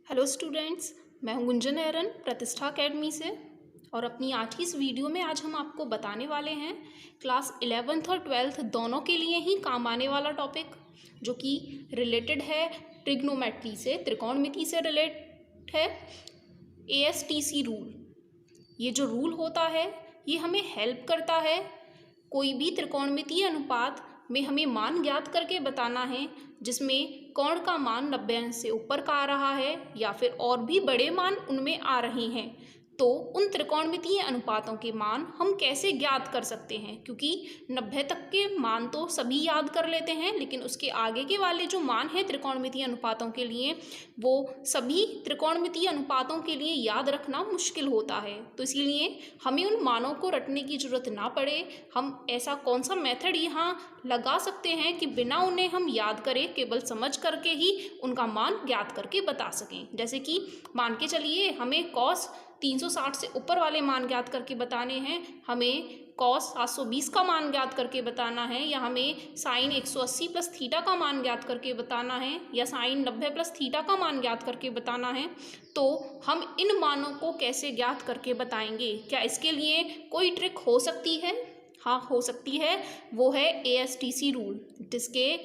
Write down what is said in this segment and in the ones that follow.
Hello students, मैं हूं गुंजन एरन प्रतिष्ठा एकेडमी से। और अपनी आज की इस वीडियो में आज हम आपको बताने वाले हैं क्लास 11th और 12th दोनों के लिए ही काम आने वाला टॉपिक, जो कि रिलेटेड है ट्रिग्नोमेट्री से, त्रिकोणमिति से रिलेट है। ASTC रूल, ये जो रूल होता है ये हमें हेल्प करता है। कोई भी त्रिकोणमितीय अनुपात में हमें मान ज्ञात करके बताना है जिसमें कोण का मान 90 अंश से ऊपर का आ रहा है या फिर और भी बड़े मान उनमें आ रहे हैं, तो उन त्रिकोणमितीय अनुपातों के मान हम कैसे ज्ञात कर सकते हैं। क्योंकि 90 तक के मान तो सभी याद कर लेते हैं, लेकिन उसके आगे के वाले जो मान हैं त्रिकोणमितीय अनुपातों के लिए, वो सभी त्रिकोणमितीय अनुपातों के लिए याद रखना मुश्किल होता है। तो इसीलिए हमें उन मानों को रटने की ज़रूरत ना पड़े। हम ऐसा कौन सा मेथड यहाँ लगा सकते हैं कि बिना उन्हें हम याद करें, केवल समझ करके ही उनका मान ज्ञात करके बता सकें। जैसे कि मान के चलिए हमें cos 360 से ऊपर वाले मान ज्ञात करके बताने हैं, हमें cos 720 का मान ज्ञात करके बताना है, या हमें sin 180 प्लस थीटा का मान ज्ञात करके बताना है, या sin 90 प्लस थीटा का मान ज्ञात करके बताना है। तो हम इन मानों को कैसे ज्ञात करके बताएंगे? क्या इसके लिए कोई ट्रिक हो सकती है? हाँ, हो सकती है। वो है ASTC रूल, जिसके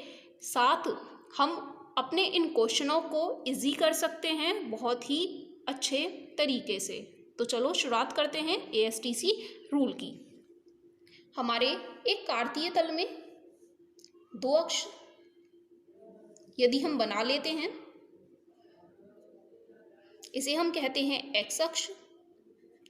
साथ हम अपने इन क्वेश्चनों को इजी कर सकते हैं बहुत ही अच्छे तरीके से। तो चलो शुरुआत करते हैं ASTC रूल की। हमारे एक कार्तीय तल में दो अक्ष यदि हम बना लेते हैं, इसे हम कहते हैं x अक्ष,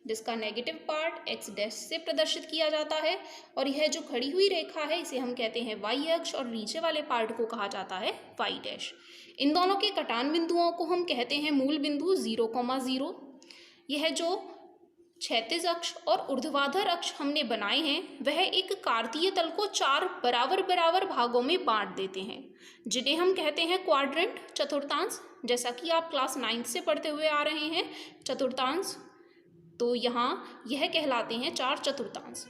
जिसका नेगेटिव पार्ट x डैश से प्रदर्शित किया जाता है, और यह जो खड़ी हुई रेखा है इसे हम कहते हैं y अक्ष, और नीचे वाले पार्ट को कहा जाता है y डैश। इन दोनों के कटान बिंदुओं को हम कहते हैं मूल बिंदु 0,0। यह जो क्षैतिज अक्ष और ऊर्ध्वाधर अक्ष हमने बनाए हैं वह एक कार्तीय तल को 4 बराबर बराबर भागों में बांट देते हैं, जिन्हें हम कहते हैं क्वाड्रेंट, चतुर्थांश। जैसा कि आप क्लास 9th से पढ़ते हुए आ रहे हैं चतुर्थांश, तो यहाँ यह कहलाते हैं 4 चतुर्थांश।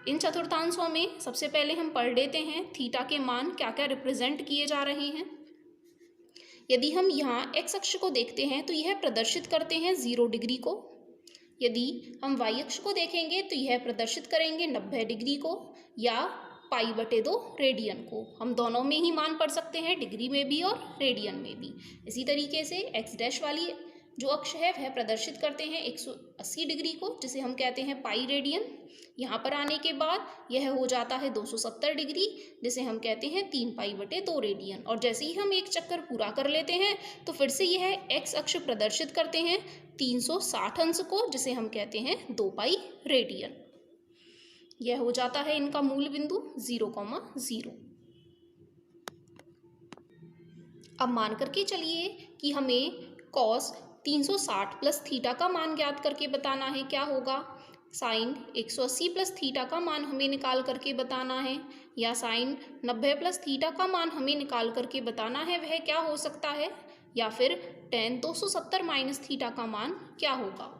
इन चतुर्थांशों में सबसे पहले हम पढ़ लेते हैं थीटा के मान क्या क्या रिप्रेजेंट किए जा रहे हैं। यदि हम यहाँ x अक्ष को देखते हैं तो यह प्रदर्शित करते हैं 0 डिग्री को। यदि हम y अक्ष को देखेंगे तो यह प्रदर्शित करेंगे 90 डिग्री को, या π/2 रेडियन को। हम दोनों में ही मान पढ़ सकते हैं, डिग्री में भी और रेडियन में भी। इसी तरीके से x डैश वाली जो अक्ष है वह प्रदर्शित करते हैं 180 डिग्री को, जिसे हम कहते हैं पाई रेडियन। यहाँ पर आने के बाद यह हो जाता है 270 डिग्री, जिसे हम कहते हैं 3π/2 रेडियन। और जैसे ही हम एक चक्कर पूरा कर लेते हैं तो फिर से यह x अक्ष प्रदर्शित करते हैं 360 अंश को, जिसे हम कहते हैं 2π रेडियन। यह हो जाता है इनका मूल बिंदु 0,0। अब मान करके चलिए कि हमें cos 360 प्लस थीटा का मान ज्ञात करके बताना है। क्या होगा? साइन 180 प्लस थीटा का मान हमें निकाल करके बताना है, या साइन 90 प्लस थीटा का मान हमें निकाल करके बताना है। वह क्या हो सकता है? या फिर tan 270 माइनस थीटा का मान क्या होगा?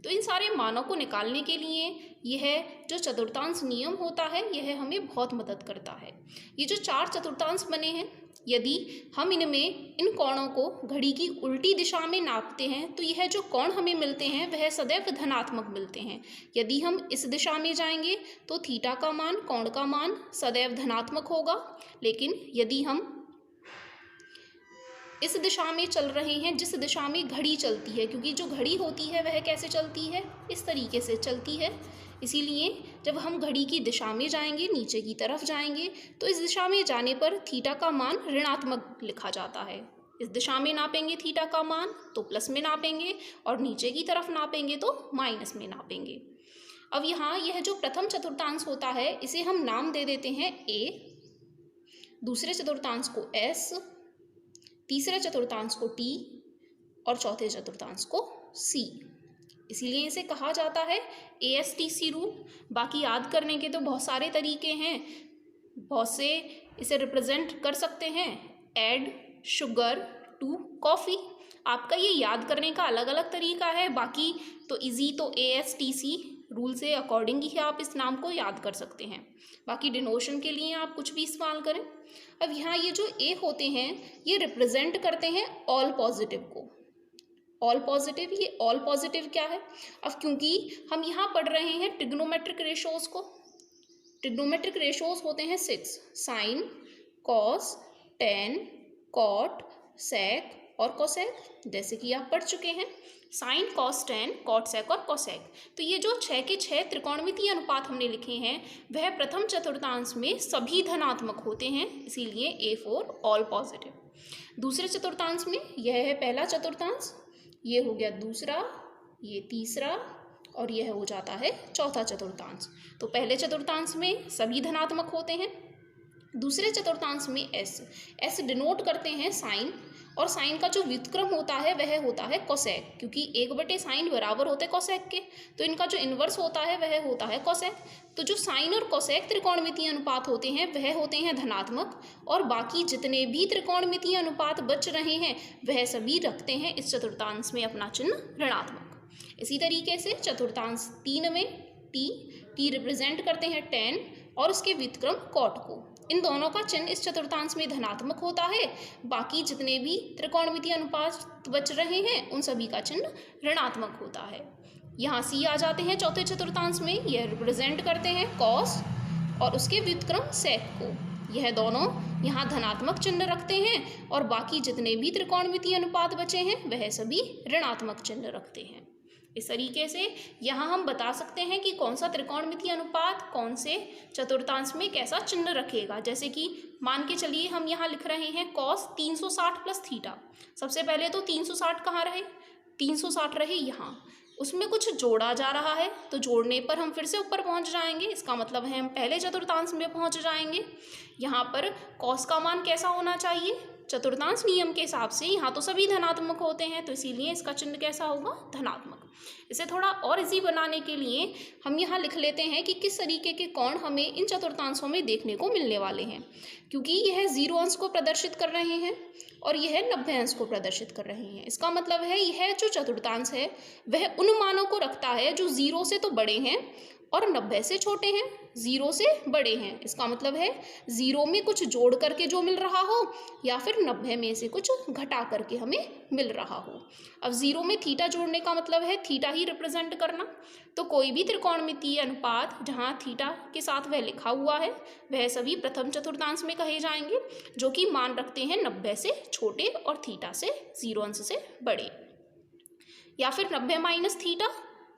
तो इन सारे मानों को निकालने के लिए यह जो चतुर्थांश नियम होता है यह हमें बहुत मदद करता है। ये जो 4 चतुर्थांश बने हैं, यदि हम इनमें इन कोणों को घड़ी की उल्टी दिशा में नापते हैं तो यह जो कोण हमें मिलते हैं वह सदैव धनात्मक मिलते हैं। यदि हम इस दिशा में जाएंगे तो थीटा का मान, कोण का मान सदैव धनात्मक होगा। लेकिन यदि हम इस दिशा में चल रहे हैं जिस दिशा में घड़ी चलती है, क्योंकि जो घड़ी होती है वह कैसे चलती है? इस तरीके से चलती है। इसीलिए जब हम घड़ी की दिशा में जाएंगे, नीचे की तरफ जाएंगे, तो इस दिशा में जाने पर थीटा का मान ऋणात्मक लिखा जाता है। इस दिशा में नापेंगे थीटा का मान तो प्लस में नापेंगे, और नीचे की तरफ नापेंगे तो माइनस में नापेंगे। अब यहाँ यह जो प्रथम चतुर्थांश होता है इसे हम नाम दे देते हैं A, दूसरे चतुर्थांश को S, तीसरे चतुर्थांश को T, और चौथे चतुर्थांश को C। इसीलिए इसे कहा जाता है ASTC रूल। बाकी याद करने के तो बहुत सारे तरीके हैं, बहुत से इसे रिप्रेजेंट कर सकते हैं। ऐड शुगर टू कॉफ़ी, आपका ये याद करने का अलग अलग तरीका है। बाकी तो इजी तो ASTC रूल से अकॉर्डिंग ही आप इस नाम को याद कर सकते हैं। बाकी डिनोशन के लिए आप कुछ भी इस्तेमाल करें। अब यहाँ ये जो ए होते हैं ये रिप्रेजेंट करते हैं ऑल पॉजिटिव को। ऑल पॉजिटिव, ये ऑल पॉजिटिव क्या है? अब क्योंकि हम यहाँ पढ़ रहे हैं ट्रिग्नोमेट्रिक रेशोज को, ट्रिग्नोमेट्रिक रेशोज होते हैं 6, साइन, कॉस, टेन, कॉट, सेक और कोसेक, जैसे कि आप पढ़ चुके हैं साइन, कॉस, टेन, कॉट, सेक और कोसेक। तो ये जो 6 के 6 त्रिकोणमितीय अनुपात हमने लिखे हैं वह प्रथम चतुर्थांश में सभी धनात्मक होते हैं, इसीलिए A4 ऑल पॉजिटिव। दूसरे चतुर्थांश में यह है पहला चतुर्थांश, ये हो गया दूसरा, ये तीसरा और यह हो जाता है चौथा चतुर्थांश। तो पहले चतुर्थांश में सभी धनात्मक होते हैं, दूसरे चतुर्थांश में एस डिनोट करते हैं साइन, और साइन का जो व्युत्क्रम होता है वह होता है कोसेक, क्योंकि 1/sin बराबर होते हैं कोसेक के, तो इनका जो इन्वर्स होता है वह होता है कोसेक। तो जो साइन और कोसेक त्रिकोणमितीय अनुपात होते हैं वह होते हैं धनात्मक, और बाकी जितने भी त्रिकोणमितीय अनुपात बच रहे हैं वह सभी रखते हैं इस चतुर्थांश में अपना चिन्ह ऋणात्मक। इसी तरीके से चतुर्थांश 3 में टी रिप्रेजेंट करते हैं टेन और उसके व्युत्क्रम कॉट को, इन दोनों का चिन्ह इस चतुर्थांश में धनात्मक होता है, बाकी जितने भी त्रिकोणमितीय अनुपात बच रहे हैं उन सभी का चिन्ह ऋणात्मक होता है। यहाँ सी आ जाते हैं चौथे चतुर्थांश में, यह रिप्रेजेंट करते हैं कॉस और उसके व्युत्क्रम सेक को, यह दोनों यहाँ धनात्मक चिन्ह रखते हैं, और बाकी जितने भी त्रिकोणमितीय अनुपात बचे हैं वह सभी ऋणात्मक चिन्ह रखते हैं। इस तरीके से यहाँ हम बता सकते हैं कि कौन सा त्रिकोणमितीय अनुपात कौन से चतुर्थांश में कैसा चिन्ह रखेगा। जैसे कि मान के चलिए हम यहाँ लिख रहे हैं कॉस 360 प्लस थीटा। सबसे पहले तो 360 कहाँ रहे? 360 रहे यहाँ, उसमें कुछ जोड़ा जा रहा है तो जोड़ने पर हम फिर से ऊपर पहुँच जाएंगे, इसका मतलब है हम पहले चतुर्थांश में पहुँच जाएंगे। यहाँ पर कॉस का मान कैसा होना चाहिए? चतुर्थांश नियम के हिसाब से यहाँ तो सभी धनात्मक होते हैं, तो इसीलिए इसका चिन्ह कैसा होगा? धनात्मक। इसे थोड़ा और इजी बनाने के लिए हम यहाँ लिख लेते हैं कि किस तरीके के कोण हमें इन चतुर्थांशों में देखने को मिलने वाले हैं, क्योंकि यह 0 अंश को प्रदर्शित कर रहे हैं और यह 90 अंश को प्रदर्शित कर रहे हैं। इसका मतलब है यह जो चतुर्थांश है वह उन मानों को रखता है जो 0 से तो बड़े हैं और 90 से छोटे हैं, 0 से बड़े हैं। इसका मतलब है 0 में कुछ जोड़ करके जो मिल रहा हो या फिर 90 में से कुछ घटा करके हमें मिल रहा हो। अब 0 में थीटा जोड़ने का मतलब है थीटा ही रिप्रेजेंट करना, तो कोई भी त्रिकोणमितीय अनुपात जहाँ थीटा के साथ वह लिखा हुआ है वह सभी प्रथम चतुर्थांश में कहे जाएंगे, जो कि मान रखते हैं 90 से छोटे और थीटा से 0 अंश से बड़े। या फिर 90 माइनस थीटा,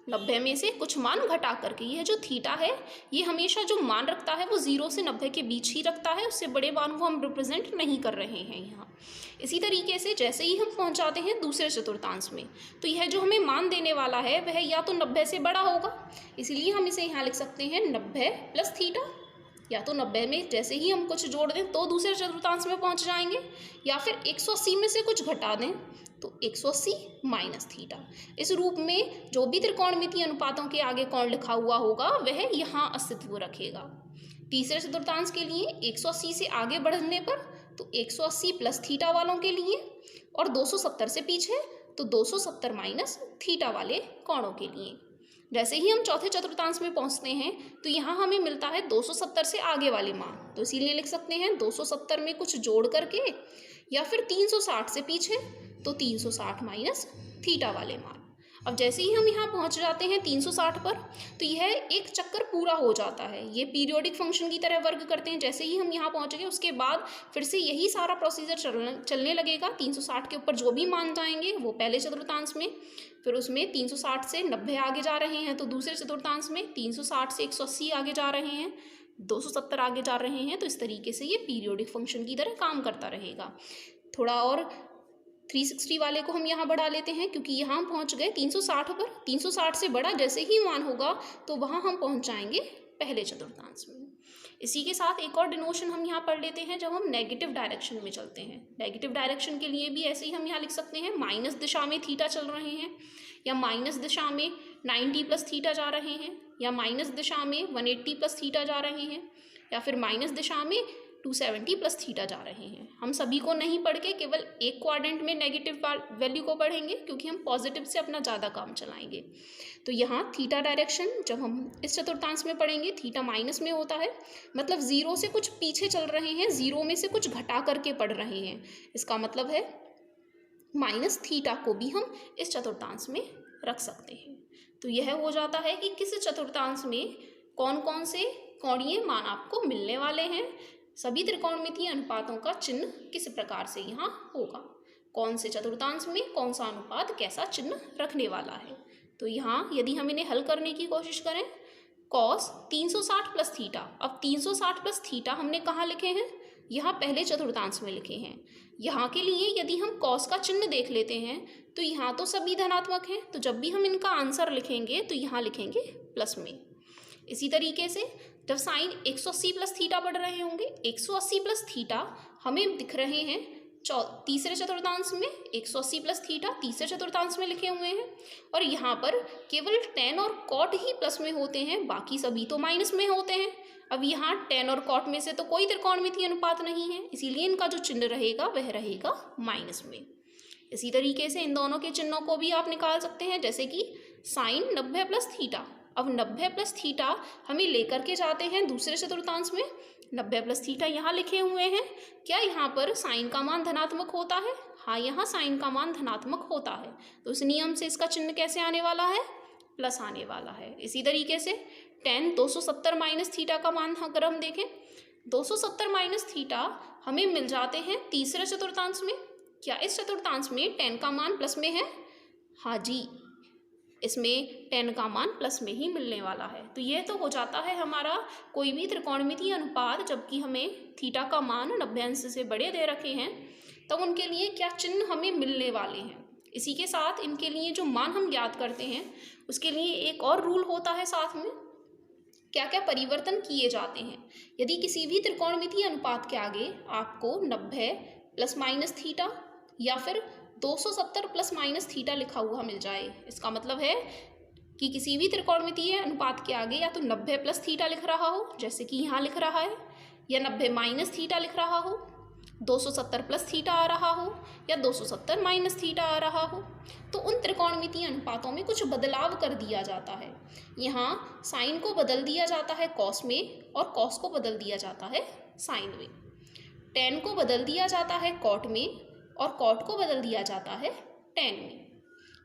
90 में से कुछ मान घटा करके, यह जो थीटा है ये हमेशा जो मान रखता है वो 0 से 90 के बीच ही रखता है, उससे बड़े मान को हम रिप्रेजेंट नहीं कर रहे हैं यहाँ। इसी तरीके से जैसे ही हम पहुँच जाते हैं दूसरे चतुर्थांश में, तो यह जो हमें मान देने वाला है वह या तो 90 से बड़ा होगा, इसीलिए हम इसे यहाँ लिख सकते हैं 90 प्लस थीटा, या तो 90 में जैसे ही हम कुछ जोड़ दें तो दूसरे चतुर्थांश में पहुँच जाएंगे, या फिर 180 में से कुछ घटा दें तो 180 माइनस थीटा। इस रूप में जो भी त्रिकोणमितीय अनुपातों के आगे कोण लिखा हुआ होगा वह यहाँ अस्तित्व रखेगा। तीसरे चतुर्थांश के लिए 180 से आगे बढ़ने पर तो 180 प्लस थीटा वालों के लिए, और 270 से पीछे तो 270 माइनस थीटा वाले कोणों के लिए। जैसे ही हम चौथे चतुर्थांश में पहुंचते हैं तो यहाँ हमें मिलता है 270 से आगे वाले मान, तो इसीलिए लिख सकते हैं 270 में कुछ जोड़ करके, या फिर 360 से पीछे तो 360 माइनस थीटा वाले मान। अब जैसे ही हम यहाँ पहुँच जाते हैं 360 पर तो यह एक चक्कर पूरा हो जाता है, ये पीरियोडिक फंक्शन की तरह वर्क करते हैं। जैसे ही हम यहाँ पहुँच गए उसके बाद फिर से यही सारा प्रोसीजर चलने लगेगा। 360 के ऊपर जो भी मान जाएंगे वो पहले चतुर्थांश में, फिर उसमें 360 से 90 आगे जा रहे हैं तो दूसरे चतुर्थांश में 360 से 180 आगे जा रहे हैं, 270 आगे जा रहे हैं। तो इस तरीके से ये पीरियोडिक फंक्शन की तरह काम करता रहेगा। थोड़ा और 360 वाले को हम यहाँ बढ़ा लेते हैं, क्योंकि यहाँ हम पहुँच गए 360 पर। 360 से बड़ा जैसे ही मान होगा तो वहाँ हम पहुँच जाएंगे पहले चतुर्थांश में। इसी के साथ एक और डिनोशन हम यहाँ पढ़ लेते हैं जब हम नेगेटिव डायरेक्शन में चलते हैं। नेगेटिव डायरेक्शन के लिए भी ऐसे ही हम यहाँ लिख सकते हैं माइनस दिशा में थीटा चल रहे हैं, या माइनस दिशा में 90 प्लस थीटा जा रहे हैं, या माइनस दिशा में 180 प्लस थीटा जा रहे हैं, या फिर माइनस दिशा में 270 प्लस थीटा जा रहे हैं। हम सभी को नहीं पढ़ के केवल एक क्वाड्रेंट में नेगेटिव वैल्यू को पढ़ेंगे, क्योंकि हम पॉजिटिव से अपना ज़्यादा काम चलाएंगे। तो यहाँ थीटा डायरेक्शन जब हम इस चतुर्थांश में पढ़ेंगे थीटा माइनस में होता है, मतलब 0 से कुछ पीछे चल रहे हैं, 0 में से कुछ घटा करके पढ़ रहे हैं। इसका मतलब है माइनस थीटा को भी हम इस चतुर्थांश में रख सकते हैं। तो यह हो जाता है कि किस चतुर्थांश में कौन कौन से कोणीय मान आपको मिलने वाले हैं। सभी त्रिकोणमितीय अनुपातों का चिन्ह किस प्रकार से यहाँ होगा, कौन से चतुर्थांश में कौन सा अनुपात कैसा चिन्ह रखने वाला है। तो यहाँ यदि हम इन्हें हल करने की कोशिश करें, कॉस 360 प्लस थीटा, अब 360 प्लस थीटा हमने कहाँ लिखे हैं, यहाँ पहले चतुर्थांश में लिखे हैं। यहाँ के लिए यदि हम कॉस का चिन्ह देख लेते हैं तो यहाँ तो सभी धनात्मक हैं, तो जब भी हम इनका आंसर लिखेंगे तो यहाँ लिखेंगे प्लस में। इसी तरीके से जब साइन 180 प्लस थीटा बढ़ रहे होंगे, 180 प्लस थीटा हमें दिख रहे हैं तीसरे चतुर्थांश में, 180 प्लस थीटा तीसरे चतुर्थांश में लिखे हुए हैं। और यहाँ पर केवल tan और cot ही प्लस में होते हैं, बाकी सभी तो माइनस में होते हैं। अब यहाँ tan और cot में से तो कोई त्रिकोणमितीय अनुपात नहीं है, इसीलिए इनका जो चिन्ह रहेगा वह रहेगा माइनस में। इसी तरीके से इन दोनों के चिन्हों को भी आप निकाल सकते हैं, जैसे कि साइन 90 प्लस थीटा। अब 90 प्लस थीटा हमें लेकर के जाते हैं दूसरे चतुर्थांश में, 90 प्लस थीटा यहाँ लिखे हुए हैं। क्या यहाँ पर साइन का मान धनात्मक होता है? हाँ, यहाँ साइन का मान धनात्मक होता है, तो इस नियम से इसका चिन्ह कैसे आने वाला है, प्लस आने वाला है। इसी तरीके से tan 270 माइनस थीटा का मान अगर हम देखें, 270 माइनस थीटा हमें मिल जाते हैं तीसरे चतुर्थांश में। क्या इस चतुर्थांश में tan का मान प्लस में है? हाँ जी, इसमें tan का मान प्लस में ही मिलने वाला है। तो यह तो हो जाता है हमारा कोई भी त्रिकोणमितीय अनुपात, जबकि हमें थीटा का मान 90 अंश से बड़े दे रखे हैं, तब उनके लिए क्या चिन्ह हमें मिलने वाले हैं। इसी के साथ इनके लिए जो मान हम ज्ञात करते हैं उसके लिए एक और रूल होता है साथ में, क्या क्या परिवर्तन किए जाते हैं। यदि किसी भी त्रिकोणमितीय अनुपात के आगे आपको 90 प्लस माइनस थीटा या फिर 270 प्लस माइनस थीटा लिखा हुआ मिल जाए, इसका मतलब है कि किसी भी त्रिकोणमितीय अनुपात के आगे या तो 90 प्लस थीटा लिख रहा हो, जैसे कि यहाँ लिख रहा है, या 90 माइनस थीटा लिख रहा हो, 270 प्लस थीटा आ रहा हो, या 270 माइनस थीटा आ रहा हो, तो उन त्रिकोणमितीय अनुपातों में कुछ बदलाव कर दिया जाता है। यहाँ साइन को बदल दिया जाता है कॉस में, और कॉस को बदल दिया जाता है साइन में। tan को बदल दिया जाता है कॉट में, और कॉट को बदल दिया जाता है tan में।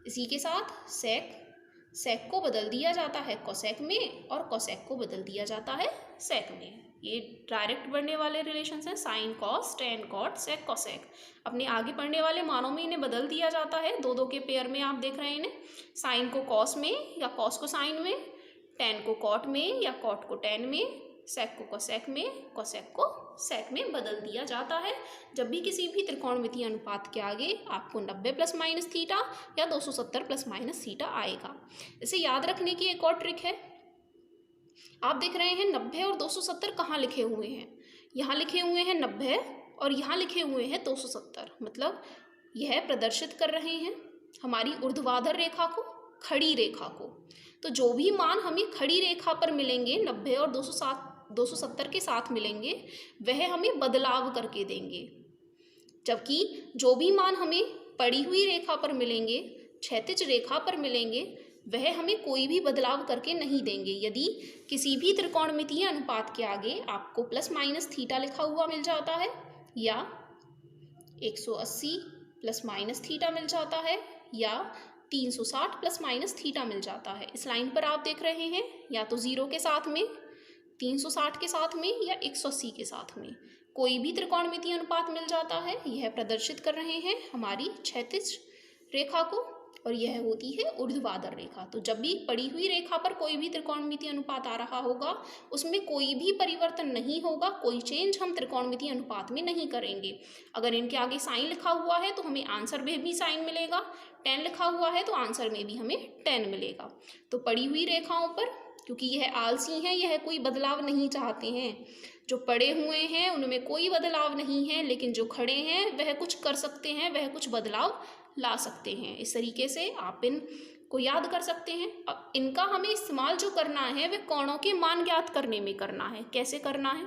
इसी के साथ सेक को बदल दिया जाता है कोसेक में, और कोसेक को बदल दिया जाता है सेक में। ये डायरेक्ट बढ़ने वाले रिलेशंस हैं, sine cos, tan cot, sec cosec. अपने आगे पढ़ने वाले मानों में इन्हें बदल दिया जाता है, दो दो के पेयर में आप देख रहे हैं इन्हें, साइन को कॉस में या कॉस को साइन में, tan को कॉट में या कॉट को tan में, सेक को कोसेक में, कोसेक को सेक में बदल दिया जाता है जब भी किसी भी त्रिकोणमितीय अनुपात के आगे आपको 90 प्लस माइनस थीटा या 270 प्लस माइनस थीटा आएगा। इसे याद रखने की एक और ट्रिक है, आप देख रहे हैं 90 और 270 कहाँ लिखे हुए हैं, यहाँ लिखे हुए हैं 90 और यहाँ लिखे हुए हैं 270, मतलब यह प्रदर्शित कर रहे हैं हमारी ऊर्ध्वाधर रेखा को, खड़ी रेखा को। तो जो भी मान हमें खड़ी रेखा पर मिलेंगे 90 और 270 के साथ मिलेंगे, वह हमें बदलाव करके देंगे, जबकि जो भी मान हमें पड़ी हुई रेखा पर मिलेंगे, क्षैतिज रेखा पर मिलेंगे, वह हमें कोई भी बदलाव करके नहीं देंगे। यदि किसी भी त्रिकोणमितीय अनुपात के आगे आपको प्लस माइनस थीटा लिखा हुआ मिल जाता है, या 180 प्लस माइनस थीटा मिल जाता है, या 360 प्लस माइनस थीटा मिल जाता है, इस लाइन पर आप देख रहे हैं, या तो 0 के साथ में, 360 के साथ में, या 180 के साथ में कोई भी त्रिकोणमितीय अनुपात मिल जाता है। यह प्रदर्शित कर रहे हैं हमारी क्षैतिज रेखा को, और यह होती है ऊर्ध्वाधर रेखा। तो जब भी पड़ी हुई रेखा पर कोई भी त्रिकोणमितीय अनुपात आ रहा होगा, उसमें कोई भी परिवर्तन नहीं होगा, कोई चेंज हम त्रिकोणमितीय अनुपात में नहीं करेंगे। अगर इनके आगे साइन लिखा हुआ है तो हमें आंसर में भी साइन मिलेगा, tan लिखा हुआ है तो आंसर में भी हमें tan मिलेगा। तो पड़ी हुई रेखाओं पर, क्योंकि यह आलसी हैं, यह कोई बदलाव नहीं चाहते हैं, जो पड़े हुए हैं उनमें कोई बदलाव नहीं है, लेकिन जो खड़े हैं वह कुछ कर सकते हैं, वह कुछ बदलाव ला सकते हैं। इस तरीके से आप इन को याद कर सकते हैं। अब इनका हमें इस्तेमाल जो करना है वह कोणों के मान ज्ञात करने में करना है। कैसे करना है?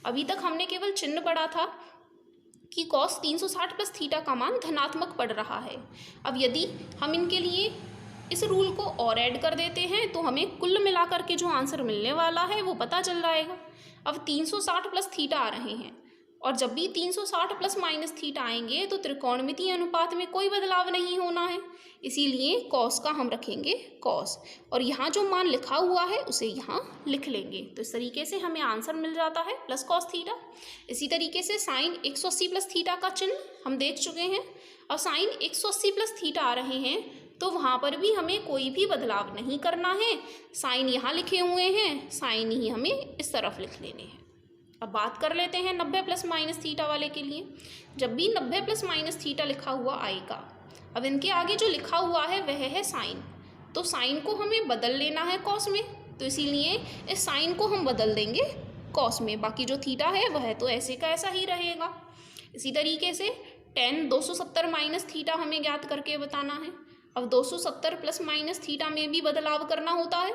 अभी तक हमने केवल चिन्ह पढ़ा था कि कॉस 360 प्लस थीटा का मान धनात्मक पड़ रहा है। अब यदि हम इनके लिए इस रूल को और ऐड कर देते हैं तो हमें कुल मिलाकर के जो आंसर मिलने वाला है वो पता चल जाएगा। अब 360 प्लस थीटा आ रहे हैं और जब भी 360 प्लस माइनस थीटा आएंगे तो त्रिकोणमितीय अनुपात में कोई बदलाव नहीं होना है, इसीलिए कॉस का हम रखेंगे कॉस, और यहाँ जो मान लिखा हुआ है उसे यहाँ लिख लेंगे। तो इस तरीके से हमें आंसर मिल जाता है प्लस कॉस थीटा। इसी तरीके से साइन 180 प्लस थीटा का चिन्ह हम देख चुके हैं। अब साइन 180 प्लस थीटा आ रहे हैं तो वहाँ पर भी हमें कोई भी बदलाव नहीं करना है। साइन यहाँ लिखे हुए हैं, साइन ही हमें इस तरफ लिख लेने हैं। अब बात कर लेते हैं 90 प्लस माइनस थीटा वाले के लिए। जब भी 90 प्लस माइनस थीटा लिखा हुआ आएगा, अब इनके आगे जो लिखा हुआ है वह है साइन, तो साइन को हमें बदल लेना है कॉस में, तो इसीलिए इस साइन को हम बदल देंगे कॉस में। बाकी जो थीटा है वह तो ऐसे का ऐसा ही रहेगा। इसी तरीके से tan 270 माइनस थीटा हमें ज्ञात करके बताना है। अब 270 प्लस माइनस थीटा में भी बदलाव करना होता है।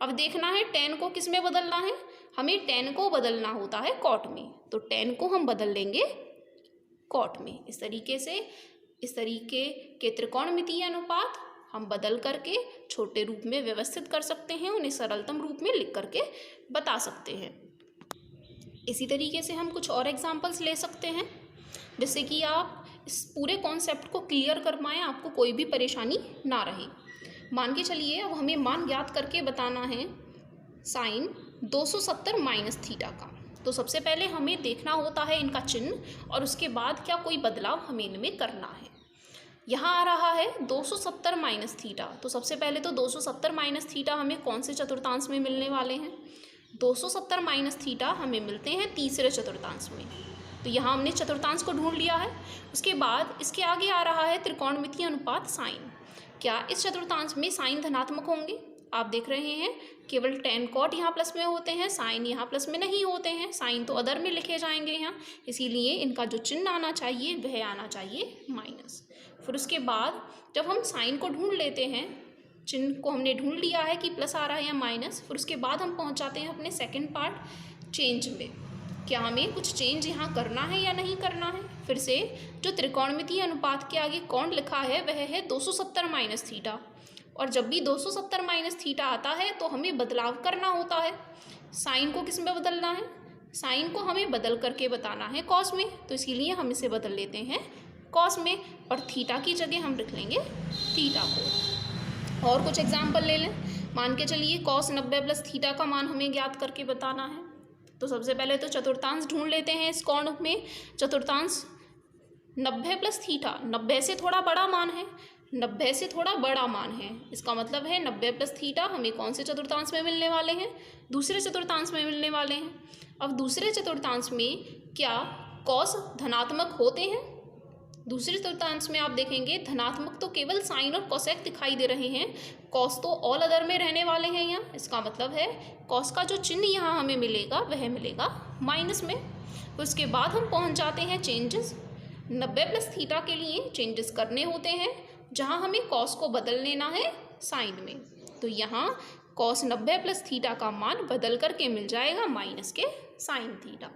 अब देखना है tan को किस में बदलना है, हमें tan को बदलना होता है कॉट में, तो tan को हम बदल लेंगे कॉट में। इस तरीके के त्रिकोणमितीय अनुपात हम बदल करके छोटे रूप में व्यवस्थित कर सकते हैं, उन्हें सरलतम रूप में लिख करके बता सकते हैं। इसी तरीके से हम कुछ और एग्जाम्पल्स ले सकते हैं, जिससे कि आप इस पूरे कॉन्सेप्ट को क्लियर कर पाएँ, आपको कोई भी परेशानी ना रहे। मान के चलिए अब हमें मान ज्ञात करके बताना है साइन 270 माइनस थीटा का। तो सबसे पहले हमें देखना होता है इनका चिन्ह, और उसके बाद क्या कोई बदलाव हमें इनमें करना है। यहाँ आ रहा है 270 माइनस थीटा, तो सबसे पहले तो 270 माइनस थीटा हमें कौन से चतुर्थांश में मिलने वाले हैं, 270 माइनस थीटा हमें मिलते हैं तीसरे चतुर्थांश में। तो यहाँ हमने चतुर्थांश को ढूंढ लिया है। उसके बाद इसके आगे आ रहा है त्रिकोणमितीय अनुपात साइन। क्या इस चतुर्थांश में साइन धनात्मक होंगे? आप देख रहे हैं केवल tan cot यहाँ प्लस में होते हैं, साइन यहाँ प्लस में नहीं होते हैं, साइन तो अदर में लिखे जाएंगे यहाँ, इसीलिए इनका जो चिन्ह आना चाहिए वह आना चाहिए माइनस। फिर उसके बाद जब हम साइन को ढूंढ लेते हैं, चिन्ह को हमने ढूंढ लिया है कि प्लस आ रहा है या माइनस, फिर उसके बाद हम पहुँच जाते हैं अपने सेकेंड पार्ट चेंज में। क्या हमें कुछ चेंज यहाँ करना है या नहीं करना है? फिर से जो त्रिकोणमितीय अनुपात के आगे कौन लिखा है वह है 270 माइनस थीटा, और जब भी 270 माइनस थीटा आता है तो हमें बदलाव करना होता है। साइन को किस में बदलना है? साइन को हमें बदल करके बताना है कॉस में, तो इसीलिए हम इसे बदल लेते हैं कॉस में, और थीटा की जगह हम रख लेंगे थीटा को। और कुछ एग्जाम्पल ले लें। मान के चलिए कॉस 90 प्लस थीटा का मान हमें ज्ञात करके बताना है। तो सबसे पहले तो चतुर्थांश ढूंढ लेते हैं इस कोण में। चतुर्थांश 90 प्लस थीटा 90 से थोड़ा बड़ा मान है, 90 से थोड़ा बड़ा मान है, इसका मतलब है 90 प्लस थीटा हमें कौन से चतुर्थांश में मिलने वाले हैं? दूसरे चतुर्थांश में मिलने वाले हैं। अब दूसरे चतुर्थांश में क्या कॉस धनात्मक होते हैं? दूसरे चतुर्थांश में आप देखेंगे धनात्मक तो केवल साइन और कोसेक दिखाई दे रहे हैं, कॉस तो ऑल अदर में रहने वाले हैं यहाँ। इसका मतलब है कॉस का जो चिन्ह यहाँ हमें मिलेगा वह मिलेगा माइनस में। तो उसके बाद हम पहुँच जाते हैं चेंजेस। 90 प्लस थीटा के लिए चेंजेस करने होते हैं, जहाँ हमें कॉस को बदल लेना है साइन में। तो यहाँ कॉस 90 प्लस थीटा का मान बदल करके मिल जाएगा माइनस के साइन थीटा।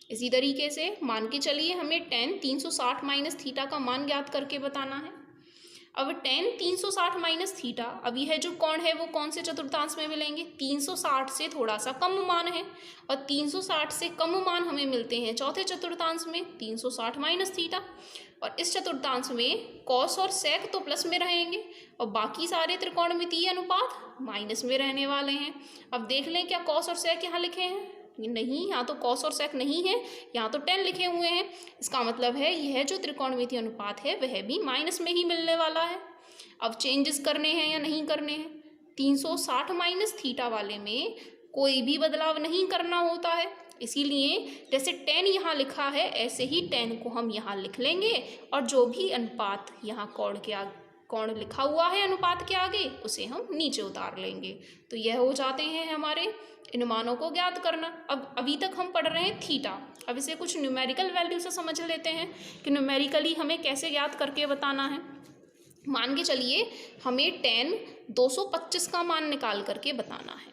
इसी तरीके से मान के चलिए हमें tan 360 माइनस थीटा का मान ज्ञात करके बताना है। अब tan 360 माइनस थीटा, अब यह जो कोण है वो कौन से चतुर्थांश में मिलेंगे? 360 से थोड़ा सा कम मान है, और 360 से कम मान हमें मिलते हैं चौथे चतुर्थांश में 360 माइनस थीटा। और इस चतुर्थांश में कॉस और सेक तो प्लस में रहेंगे, और बाकी सारे त्रिकोणमितीय अनुपात माइनस में रहने वाले हैं। अब देख लें क्या कॉस और सेक यहाँ लिखे हैं? नहीं, यहाँ तो कॉस और सेक नहीं है, यहाँ तो tan लिखे हुए हैं। इसका मतलब है यह जो त्रिकोणमितीय अनुपात है वह भी माइनस में ही मिलने वाला है। अब चेंजेस करने हैं या नहीं करने हैं? 360 माइनस थीटा वाले में कोई भी बदलाव नहीं करना होता है, इसीलिए जैसे tan यहाँ लिखा है ऐसे ही tan को हम यहाँ लिख लेंगे, और जो भी अनुपात यहाँ कोण लिखा हुआ है अनुपात के आगे उसे हम नीचे उतार लेंगे। तो यह हो जाते हैं हमारे इन मानों को ज्ञात करना। अब अभी तक हम पढ़ रहे हैं थीटा, अब इसे कुछ न्यूमेरिकल वैल्यू से समझ लेते हैं कि न्यूमेरिकली हमें कैसे ज्ञात करके बताना है। मान के चलिए हमें tan 225 का मान निकाल करके बताना है।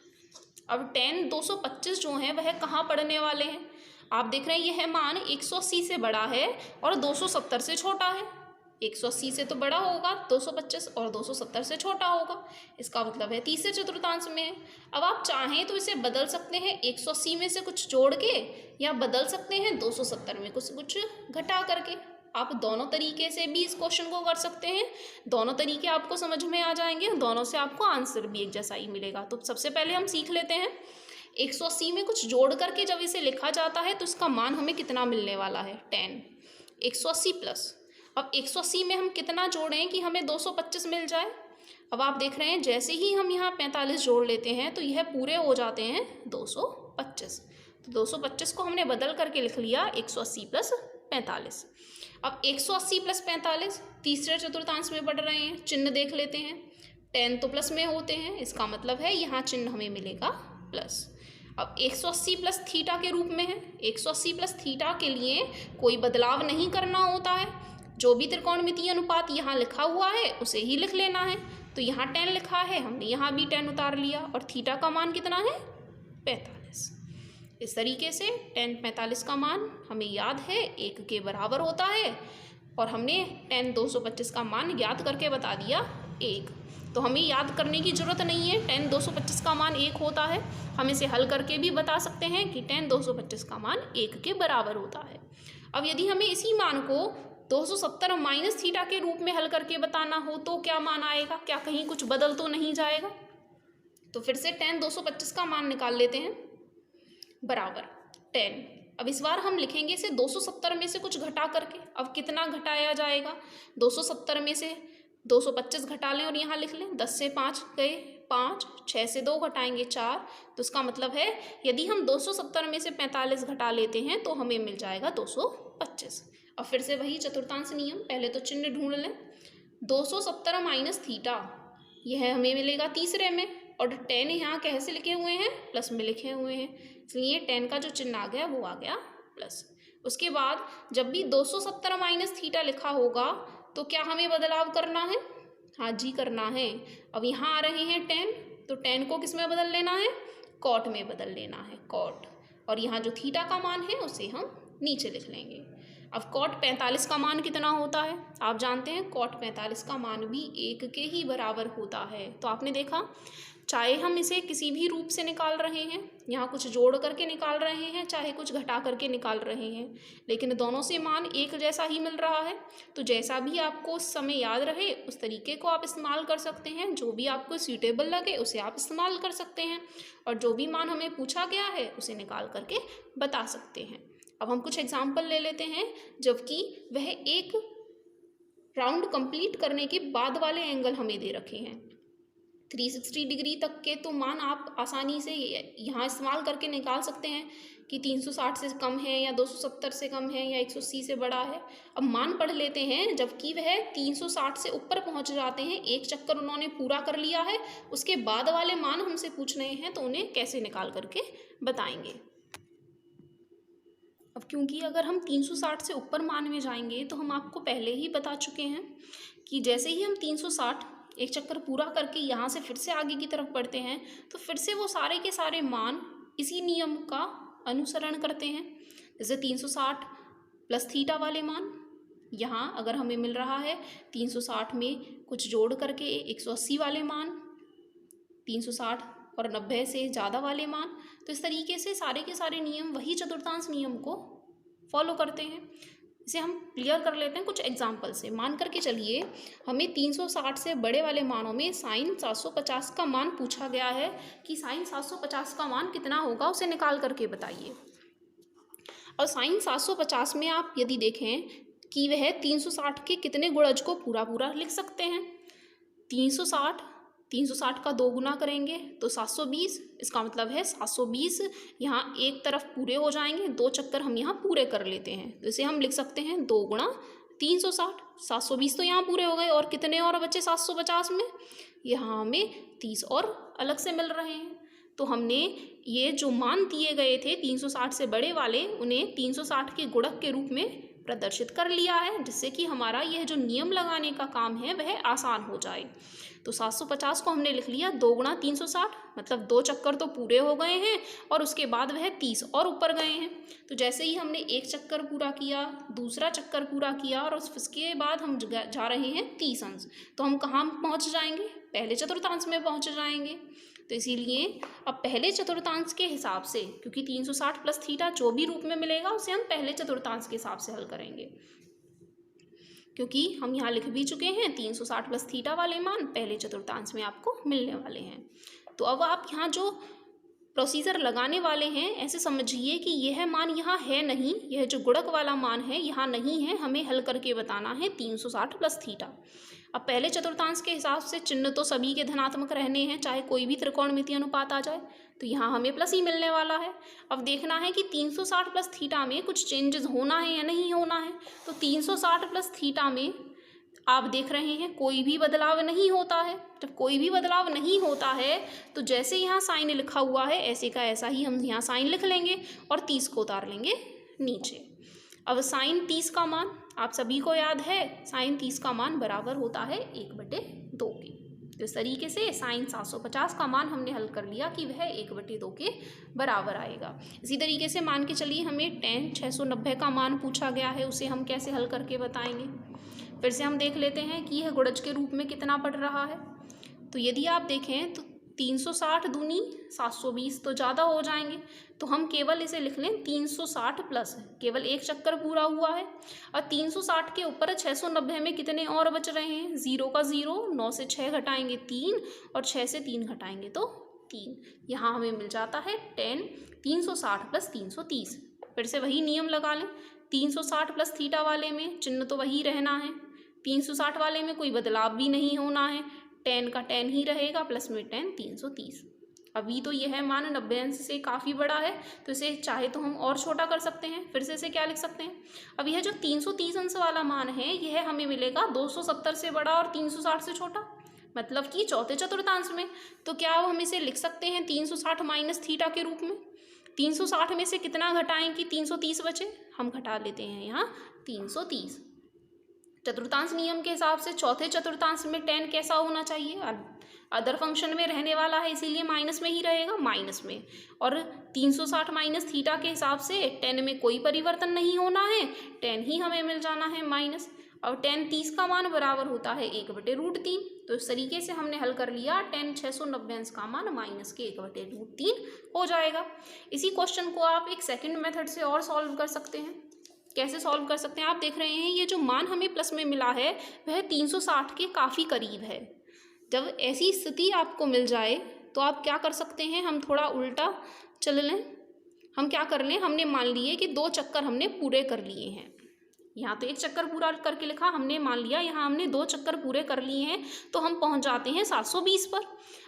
अब tan 225 जो है वह कहाँ पढ़ने वाले हैं? आप देख रहे हैं यह मान 180 से बड़ा है और 270 से छोटा है, 180 से तो बड़ा होगा 225 और 270 से छोटा होगा, इसका मतलब है तीसरे चतुर्थांश में है। अब आप चाहें तो इसे बदल सकते हैं 180 में से कुछ जोड़ के, या बदल सकते हैं 270 में कुछ घटा करके। आप दोनों तरीके से भी इस क्वेश्चन को कर सकते हैं, दोनों तरीके आपको समझ में आ जाएंगे, दोनों से आपको आंसर भी एक जैसा ही मिलेगा। तो सबसे पहले हम सीख लेते हैं 180 में कुछ जोड़ करके जब इसे लिखा जाता है तो इसका मान हमें कितना मिलने वाला है, 10। 180 प्लस, अब 180 में हम कितना जोड़ें कि हमें 225 मिल जाए। अब आप देख रहे हैं जैसे ही हम यहाँ 45 जोड़ लेते हैं तो यह पूरे हो जाते हैं 225। तो 225 को हमने बदल करके लिख लिया 180 प्लस 45। अब 180 प्लस 45 तीसरे चतुर्थांश में बढ़ रहे हैं, चिन्ह देख लेते हैं। 10 तो प्लस में होते हैं, इसका मतलब है यहाँ चिन्ह हमें मिलेगा प्लस। अब 180 प्लस थीटा के रूप में है, 180 प्लस थीटा के लिए कोई बदलाव नहीं करना होता है, जो भी त्रिकोणमितीय अनुपात यहाँ लिखा हुआ है उसे ही लिख लेना है। तो यहाँ 10 लिखा है, हमने यहाँ भी 10 उतार लिया, और थीटा का मान कितना है, 45। इस तरीके से 10 45 का मान हमें याद है 1 के बराबर होता है, और हमने 10 225 का मान याद करके बता दिया 1। तो हमें याद करने की ज़रूरत नहीं है, 10 225 का मान 1 होता है। हम इसे हल करके भी बता सकते हैं कि 10 225 का मान 1 के बराबर होता है। अब यदि हमें इसी मान को 270 माइनस थीटा के रूप में हल करके बताना हो तो क्या मान आएगा, क्या कहीं कुछ बदल तो नहीं जाएगा। तो फिर से 10 225 का मान निकाल लेते हैं, बराबर 10। अब इस बार हम लिखेंगे इसे 270 में से कुछ घटा करके। अब कितना घटाया जाएगा, 270 में से 225 घटा लें और यहाँ लिख लें, 10 से 5 गए 5, 6 से 2 घटाएंगे 4। तो इसका मतलब है यदि हम 270 में से 45 घटा लेते हैं तो हमें मिल जाएगा 225। अब फिर से वही चतुर्थांश नियम, पहले तो चिन्ह ढूंढ लें। 270 माइनस थीटा, यह हमें मिलेगा तीसरे में, और 10 यहाँ कैसे लिखे हुए हैं, प्लस में लिखे हुए हैं, इसलिए 10 का जो चिन्ह आ गया वो आ गया प्लस। उसके बाद जब भी 270 माइनस थीटा लिखा होगा तो क्या हमें बदलाव करना है, हाँ जी करना है। अब यहाँ आ रहे हैं 10, तो 10 को किस में बदल लेना है, कॉट में बदल लेना है, कॉट। और यहाँ जो थीटा का मान है उसे हम नीचे लिख लेंगे। अब कॉट 45 का मान कितना होता है, आप जानते हैं कॉट 45 का मान भी 1 के ही बराबर होता है। तो आपने देखा, चाहे हम इसे किसी भी रूप से निकाल रहे हैं, यहाँ कुछ जोड़ करके निकाल रहे हैं, चाहे कुछ घटा करके निकाल रहे हैं, लेकिन दोनों से मान एक जैसा ही मिल रहा है। तो जैसा भी आपको उस समय याद रहे उस तरीके को आप इस्तेमाल कर सकते हैं, जो भी आपको सूटेबल लगे उसे आप इस्तेमाल कर सकते हैं, और जो भी मान हमें पूछा गया है उसे निकाल करके बता सकते हैं। अब हम कुछ एग्जाम्पल ले लेते हैं, जबकि वह एक राउंड कंप्लीट करने के बाद वाले एंगल हमें दे रखे हैं। 360 डिग्री तक के तो मान आप आसानी से यहाँ इस्तेमाल करके निकाल सकते हैं कि 360 से कम है या 270 से कम है या 180 से बड़ा है। अब मान पढ़ लेते हैं, जबकि वह 360 से ऊपर पहुँच जाते हैं, एक चक्कर उन्होंने पूरा कर लिया है, उसके बाद वाले मान हमसे पूछ रहे हैं तो उन्हें कैसे निकाल करके बताएंगे। अब क्योंकि अगर हम 360 से ऊपर मान में जाएंगे तो हम आपको पहले ही बता चुके हैं कि जैसे ही हम 360 एक चक्कर पूरा करके यहाँ से फिर से आगे की तरफ बढ़ते हैं तो फिर से वो सारे के सारे मान इसी नियम का अनुसरण करते हैं। जैसे 360 प्लस थीटा वाले मान, यहाँ अगर हमें मिल रहा है 360 में कुछ जोड़ करके 180 वाले मान, 360 और 90 से ज़्यादा वाले मान, तो इस तरीके से सारे के सारे नियम वही चतुर्थांश नियम को फॉलो करते हैं। इसे हम क्लियर कर लेते हैं कुछ एग्जाम्पल से। मान करके चलिए हमें 360 से बड़े वाले मानों में साइन 750 का मान पूछा गया है कि साइन 750 का मान कितना होगा, उसे निकाल करके बताइए। और साइन 750 में आप यदि देखें कि वह 360 के कितने गुणज को पूरा पूरा लिख सकते हैं। 360 का 2 गुना करेंगे तो 720, इसका मतलब है 720 यहाँ एक तरफ पूरे हो जाएंगे, 2 चक्कर हम यहाँ पूरे कर लेते हैं, तो इसे हम लिख सकते हैं 2 गुणा 360। 720 तो यहाँ पूरे हो गए, और कितने और बचे 750 में, यहाँ हमें 30 और अलग से मिल रहे हैं। तो हमने ये जो मान दिए गए थे 360 से बड़े वाले, उन्हें 360 के गुणक के रूप में प्रदर्शित कर लिया है, जिससे कि हमारा यह जो नियम लगाने का काम है वह आसान हो जाए। तो 750 को हमने लिख लिया 2 गुणा 360, मतलब 2 चक्कर तो पूरे हो गए हैं और उसके बाद वह 30 और ऊपर गए हैं। तो जैसे ही हमने एक चक्कर पूरा किया, दूसरा चक्कर पूरा किया और उसके बाद हम जा रहे हैं 30 अंश, तो हम कहाँ पहुँच जाएंगे? पहले चतुर्थांश में पहुँच जाएंगे। तो इसीलिए अब पहले चतुर्थांश के हिसाब से, क्योंकि 360 प्लस थीटा जो भी रूप में मिलेगा उसे हम पहले चतुर्थांश के हिसाब से हल करेंगे, क्योंकि हम यहाँ लिख भी चुके हैं 360 प्लस थीटा वाले मान पहले चतुर्थांश में आपको मिलने वाले हैं। तो अब आप यहाँ जो प्रोसीजर लगाने वाले हैं, ऐसे समझिए कि यह मान यहाँ है नहीं, यह जो गुणक वाला मान है यहाँ नहीं है, हमें हल करके बताना है 360 प्लस थीटा। अब पहले चतुर्थांश के हिसाब से चिन्ह तो सभी के धनात्मक रहने हैं, चाहे कोई भी त्रिकोणमितीय अनुपात आ जाए, तो यहाँ हमें प्लस ही मिलने वाला है। अब देखना है कि 360 प्लस थीटा में कुछ चेंजेस होना है या नहीं होना है। तो 360 प्लस थीटा में आप देख रहे हैं कोई भी बदलाव नहीं होता है। जब कोई भी बदलाव नहीं होता है तो जैसे यहाँ साइन लिखा हुआ है ऐसे का ऐसा ही हम यहाँ साइन लिख लेंगे और 30 को उतार लेंगे नीचे। अब साइन 30 का मान आप सभी को याद है, साइन 30 का मान बराबर होता है 1/2 के। तो इस तरीके से साइन 750 का मान हमने हल कर लिया कि वह 1/2 के बराबर आएगा। इसी तरीके से मान के चलिए हमें tan 690 का मान पूछा गया है, उसे हम कैसे हल करके बताएंगे। फिर से हम देख लेते हैं कि यह गुणज के रूप में कितना पड़ रहा है। तो यदि आप देखें तो 360 दूनी 720 तो ज़्यादा हो जाएंगे, तो हम केवल इसे लिख लें 360 प्लस, केवल एक चक्कर पूरा हुआ है। और 360 के ऊपर 690 में कितने और बच रहे हैं? 0 का 0, 9 से 6 घटाएंगे 3 और 6 से 3 घटाएंगे तो 3। यहाँ हमें मिल जाता है tan 360 प्लस 330। फिर से वही नियम लगा लें, 360 प्लस थीटा वाले में चिन्ह तो वही रहना है, 360 वाले में कोई बदलाव भी नहीं होना है, tan का tan ही रहेगा प्लस में tan 330। अभी तो यह मान 90 अंश से काफ़ी बड़ा है, तो इसे चाहे तो हम और छोटा कर सकते हैं। फिर से इसे क्या लिख सकते हैं? अब यह जो 330 अंश वाला मान है यह हमें मिलेगा 270 से बड़ा और 360 से छोटा, मतलब कि चौथे चतुर्थांश में। तो क्या हम इसे लिख सकते हैं 360 माइनस थीटा के रूप में? 360 में से कितना घटाएं कि 330 बचे? हम घटा लेते हैं यहाँ 330। चतुर्थांश नियम के हिसाब से चौथे चतुर्थांश में tan कैसा होना चाहिए? अदर फंक्शन में रहने वाला है इसीलिए माइनस में ही रहेगा, माइनस में। और 360 माइनस थीटा के हिसाब से tan में कोई परिवर्तन नहीं होना है, tan ही हमें मिल जाना है माइनस। और tan 30 का मान बराबर होता है 1/√3। तो इस तरीके से हमने हल कर लिया tan 690 अंश का मान माइनस के 1/√3 हो जाएगा। इसी क्वेश्चन को आप एक सेकेंड मेथड से और सॉल्व कर सकते हैं। कैसे सॉल्व कर सकते हैं? आप देख रहे हैं ये जो मान हमें प्लस में मिला है वह 360 के काफ़ी करीब है। जब ऐसी स्थिति आपको मिल जाए तो आप क्या कर सकते हैं, हम थोड़ा उल्टा चल लें। हम क्या कर लें, हमने मान लिए कि 2 चक्कर हमने पूरे कर लिए हैं। यहाँ तो एक चक्कर पूरा करके लिखा, हमने मान लिया यहाँ हमने 2 चक्कर पूरे कर लिए हैं, तो हम पहुँच जाते हैं 720 पर।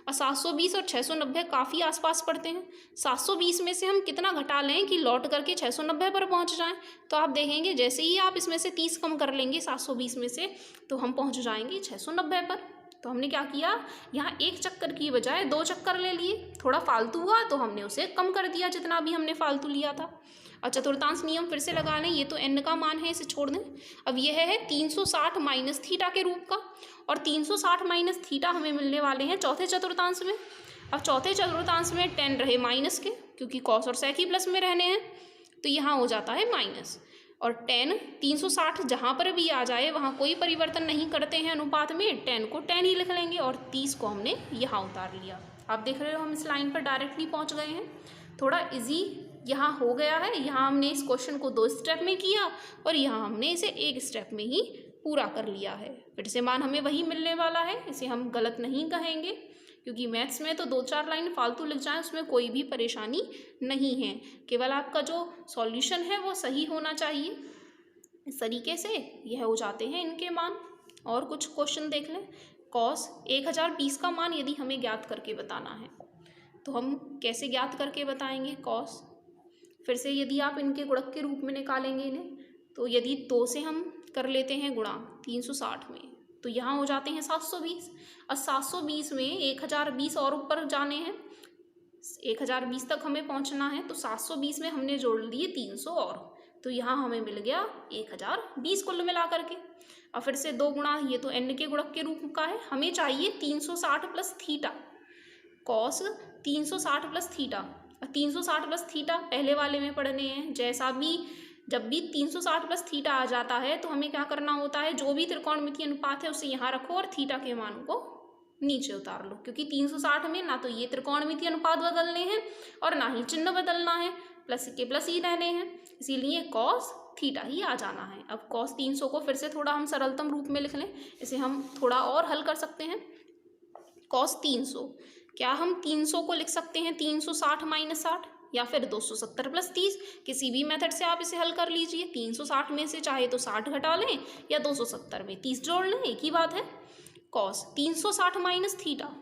और 720 और 690 काफ़ी आसपास पड़ते हैं। 720 में से हम कितना घटा लें कि लौट करके 690 पर पहुँच जाएं? तो आप देखेंगे जैसे ही आप इसमें से 30 कम कर लेंगे 720 में से, तो हम पहुँच जाएंगे 690 पर। तो हमने क्या किया, यहाँ एक चक्कर की बजाय 2 चक्कर ले लिए। थोड़ा फालतू हुआ तो हमने उसे कम कर दिया जितना भी हमने फालतू लिया था। और चतुर्थांश नियम फिर से लगा लें, ये तो n का मान है, इसे छोड़ दें। अब यह है 360 माइनस थीटा के रूप का, और 360 माइनस थीटा हमें मिलने वाले हैं चौथे चतुर्थांश में। अब चौथे चतुर्थांश में tan रहे माइनस के, क्योंकि cos और sec ही प्लस में रहने हैं, तो यहाँ हो जाता है माइनस। और tan 360 जहाँ पर भी आ जाए वहाँ कोई परिवर्तन नहीं करते हैं अनुपात में, tan को tan ही लिख लेंगे और 30 को हमने यहाँ उतार लिया। आप देख रहे हो हम इस लाइन पर डायरेक्टली पहुँच गए हैं। थोड़ा इजी यहाँ हो गया है। यहाँ हमने इस क्वेश्चन को 2 स्टेप में किया और यहाँ हमने इसे 1 स्टेप में ही पूरा कर लिया है। फिर से मान हमें वही मिलने वाला है, इसे हम गलत नहीं कहेंगे, क्योंकि मैथ्स में तो 2-4 लाइन फालतू लिख जाए उसमें कोई भी परेशानी नहीं है। केवल आपका जो सॉल्यूशन है वो सही होना चाहिए। इस तरीके से यह हो जाते हैं इनके मान। और कुछ क्वेश्चन देख लें। cos 1020 का मान यदि हमें ज्ञात करके बताना है तो हम कैसे ज्ञात करके बताएंगे cos? फिर से यदि आप इनके गुणक के रूप में निकालेंगे इन्हें, तो यदि 2 से हम कर लेते हैं गुणा 360 में, तो यहाँ हो जाते हैं 720। और 720 में 1020 और ऊपर जाने हैं, 1020 तक हमें पहुँचना है, तो 720 में हमने जोड़ लिए 300 और, तो यहाँ हमें मिल गया 1020 कुल मिला करके। और फिर से 2 गुणा, ये तो n के गुणक के रूप का है, हमें चाहिए 360 plus theta, cos 360 plus theta. 360 plus theta पहले वाले में पढ़ने हैं, जैसा भी जब भी 360 प्लस थीटा आ जाता है तो हमें क्या करना होता है, जो भी त्रिकोणमितीय अनुपात है उसे यहाँ रखो और थीटा के मान को नीचे उतार लो, क्योंकि 360 में ना तो ये त्रिकोणमितीय अनुपात बदलने हैं और ना ही चिन्ह बदलना है, प्लस के प्लस ही रहने हैं, इसीलिए कॉस थीटा ही आ जाना है। अब कॉस 300 को फिर से थोड़ा हम सरलतम रूप में लिख लें, इसे हम थोड़ा और हल कर सकते हैं। कॉस 300, क्या हम 300 को लिख सकते हैं 360 माइनस 60 या फिर 270 प्लस 30, किसी भी मेथड से आप इसे हल कर लीजिए। 360 में से चाहे तो 60 घटा लें या 270 में 30 जोड़ लें, एक ही बात है। Cos 360 minus theta,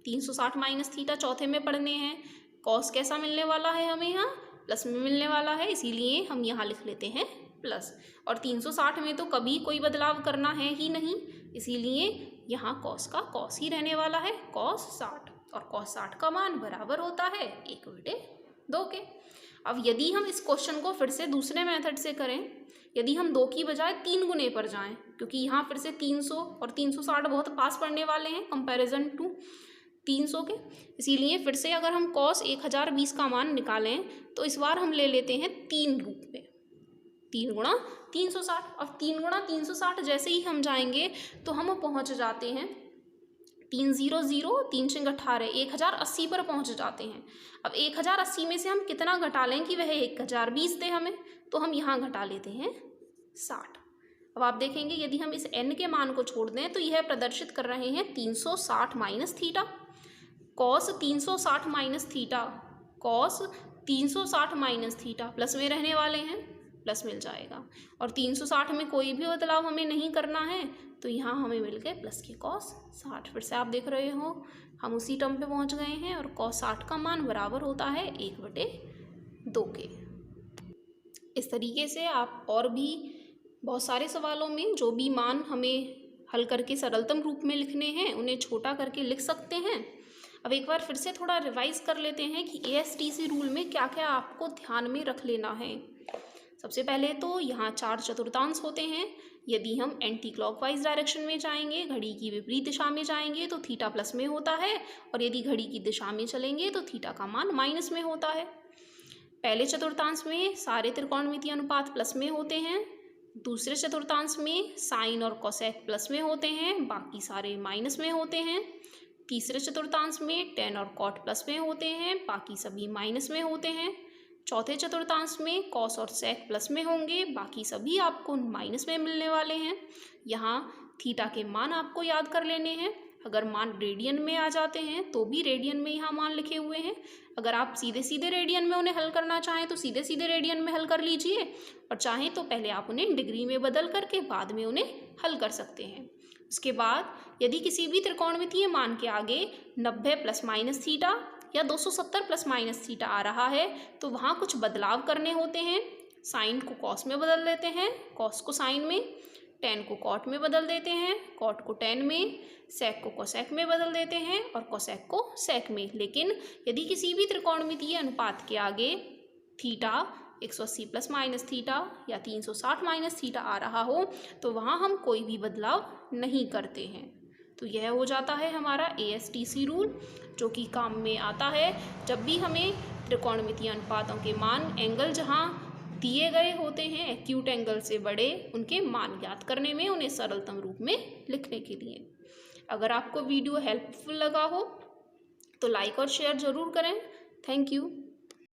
360 minus theta चौथे में पढ़ने हैं। कॉस कैसा मिलने वाला है हमें, यहाँ प्लस में मिलने वाला है, इसीलिए हम यहाँ लिख लेते हैं प्लस। और 360 में तो कभी कोई बदलाव करना है ही नहीं, इसीलिए यहाँ कॉस का कॉस ही रहने वाला है, कॉस 60। और कॉस 60 का मान बराबर होता है 1/2 के। अब यदि हम इस क्वेश्चन को फिर से दूसरे मेथड से करें, यदि हम 2 की बजाय 3 गुने पर जाएं, क्योंकि यहाँ फिर से 300 और 360 बहुत पास पड़ने वाले हैं कंपैरिजन टू 300 के, इसीलिए फिर से अगर हम कॉस 1020 का मान निकालें तो इस बार हम ले लेते हैं 3 रूप में, 3 गुणा 360। अब 3 गुणा 360 जैसे ही हम जाएंगे तो हम पहुँच जाते हैं 300 3 × 18 1080 पर पहुँच जाते हैं। अब 1080 में से हम कितना घटा लें कि वह 1020 दे हमें, तो हम यहाँ घटा लेते हैं 60। अब आप देखेंगे यदि हम इस n के मान को छोड़ दें तो यह प्रदर्शित कर रहे हैं 360 minus theta. Cos 360 minus theta, cos 360 minus theta plus में रहने वाले हैं, प्लस मिल जाएगा। और 360 में कोई भी बदलाव हमें नहीं करना है, तो यहाँ हमें मिल गए प्लस के कॉस 60। फिर से आप देख रहे हो हम उसी टर्म पे पहुँच गए हैं और कॉस 60 का मान बराबर होता है 1/2 के। इस तरीके से आप और भी बहुत सारे सवालों में जो भी मान हमें हल करके सरलतम रूप में लिखने हैं उन्हें छोटा करके लिख सकते हैं। अब एक बार फिर से थोड़ा रिवाइज कर लेते हैं कि ASTC रूल में क्या क्या आपको ध्यान में रख लेना है। सबसे पहले तो यहाँ 4 चतुर्थांश होते हैं। यदि हम एंटी क्लॉकवाइज डायरेक्शन में जाएंगे, घड़ी की विपरीत दिशा में जाएंगे तो थीटा प्लस में होता है, और यदि घड़ी की दिशा में चलेंगे तो थीटा का मान माइनस में होता है। पहले चतुर्थांश में सारे त्रिकोणमितीय अनुपात प्लस में होते हैं, दूसरे चतुर्थांश में साइन और कोसेक प्लस में होते हैं, बाकी सारे माइनस में होते हैं। तीसरे चतुर्थांश में टेन और कॉट प्लस में होते हैं, बाकी सभी माइनस में होते हैं। चौथे चतुर्थांश में कॉस और सेक प्लस में होंगे, बाकी सभी आपको माइनस में मिलने वाले हैं। यहाँ थीटा के मान आपको याद कर लेने हैं। अगर मान रेडियन में आ जाते हैं तो भी रेडियन में यहाँ मान लिखे हुए हैं। अगर आप सीधे सीधे रेडियन में उन्हें हल करना चाहें तो सीधे सीधे रेडियन में हल कर लीजिए, और चाहें तो पहले आप उन्हें डिग्री में बदल करके बाद में उन्हें हल कर सकते हैं। उसके बाद यदि किसी भी त्रिकोणमितीय मान के आगे 90 प्लस माइनस थीटा या 270 प्लस माइनस थीटा आ रहा है तो वहाँ कुछ बदलाव करने होते हैं। साइन को कॉस में बदल देते हैं, कॉस को साइन में, टेन को कॉट में बदल देते हैं, कॉट को टेन में, सेक को कोसेक में बदल देते हैं और कोसेक को सेक में। लेकिन यदि किसी भी त्रिकोणमितीय अनुपात के आगे थीटा 180 प्लस माइनस थीटा या 360 माइनस थीटा आ रहा हो तो वहाँ हम कोई भी बदलाव नहीं करते हैं। तो यह हो जाता है हमारा ASTC रूल, जो कि काम में आता है जब भी हमें त्रिकोणमितीय अनुपातों के मान, एंगल जहाँ दिए गए होते हैं एक्यूट एंगल से बड़े, उनके मान ज्ञात करने में, उन्हें सरलतम रूप में लिखने के लिए। अगर आपको वीडियो हेल्पफुल लगा हो तो लाइक और शेयर ज़रूर करें। Thank you.